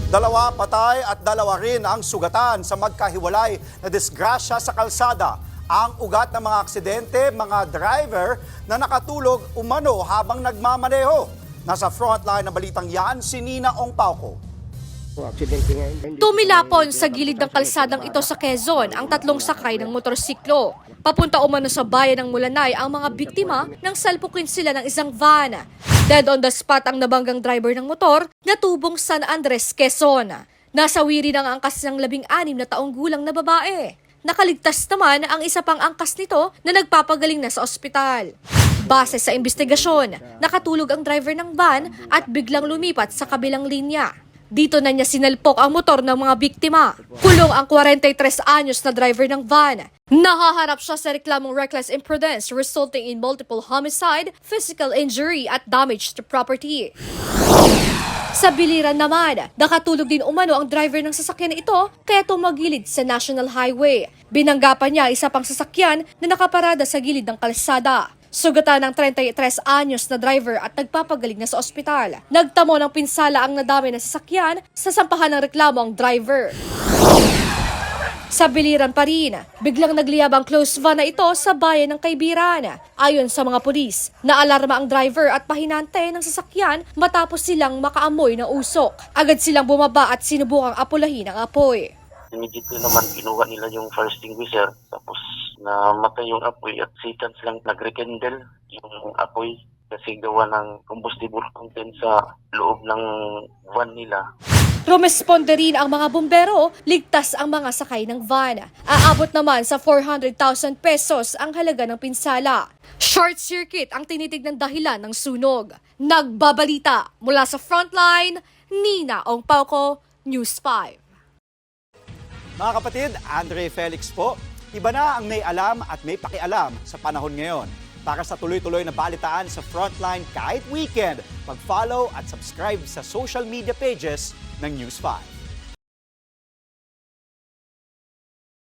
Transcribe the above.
Dalawa patay at dalawa rin ang sugatan sa magkahiwalay na disgrasya sa kalsada. Ang ugat ng mga aksidente, mga driver na nakatulog umano habang nagmamaneho. Nasa frontline ng balitang yan, si Nina Ong Pauco. Tumilapon sa gilid ng kalsadang ito sa Quezon ang tatlong sakay ng motorsiklo. Papunta umano sa bayan ng Mulanay ang mga biktima nang salpukin sila ng isang van. Dead on the spot ang nabanggang driver ng motor na tubong San Andres, Quezon. Nasawi rin ang angkas ng 16 na taong gulang na babae. Nakaligtas naman ang isa pang angkas nito na nagpapagaling na sa ospital. Base sa investigasyon, nakatulog ang driver ng van at biglang lumipat sa kabilang linya. Dito na niya sinalpok ang motor ng mga biktima. Kulong ang 43 anyos na driver ng van. Nahaharap siya sa reklamong reckless imprudence resulting in multiple homicide, physical injury at damage to property. Sa biliran naman, nakatulog din umano ang driver ng sasakyan na ito kaya tumagilid sa National Highway. Binanggapan niya isa pang sasakyan na nakaparada sa gilid ng kalsada. Sugatan ng 33 anyos na driver at nagpapagaling na sa ospital. Nagtamo ng pinsala ang nadami na sasakyan sa sampahan ng reklamo ang driver. Sa biliran pa rin, biglang nagliyab ang close van na ito sa bayan ng Kaibiran. Ayon sa mga pulis, naalarma ang driver at pahinante ng sasakyan matapos silang makaamoy ng usok. Agad silang bumaba at sinubukang apulahin ang apoy. Immediately naman kinuha nila yung fire extinguisher tapos namatay yung apoy at seconds lang nag-rekindle yung apoy kasi gawa ng combustible content sa loob ng van nila. Rumesponde rin ang mga bumbero, ligtas ang mga sakay ng van. Aabot naman sa 400,000 pesos ang halaga ng pinsala. Short circuit ang tinitignan dahilan ng sunog. Nagbabalita mula sa frontline, Nina Ong Pauco, News 5. Mga kapatid, Andre Felix po. Iba na ang may alam at may pakialam sa panahon ngayon. Para sa tuloy-tuloy na balitaan sa Frontline kahit weekend, mag-follow at subscribe sa social media pages ng News 5.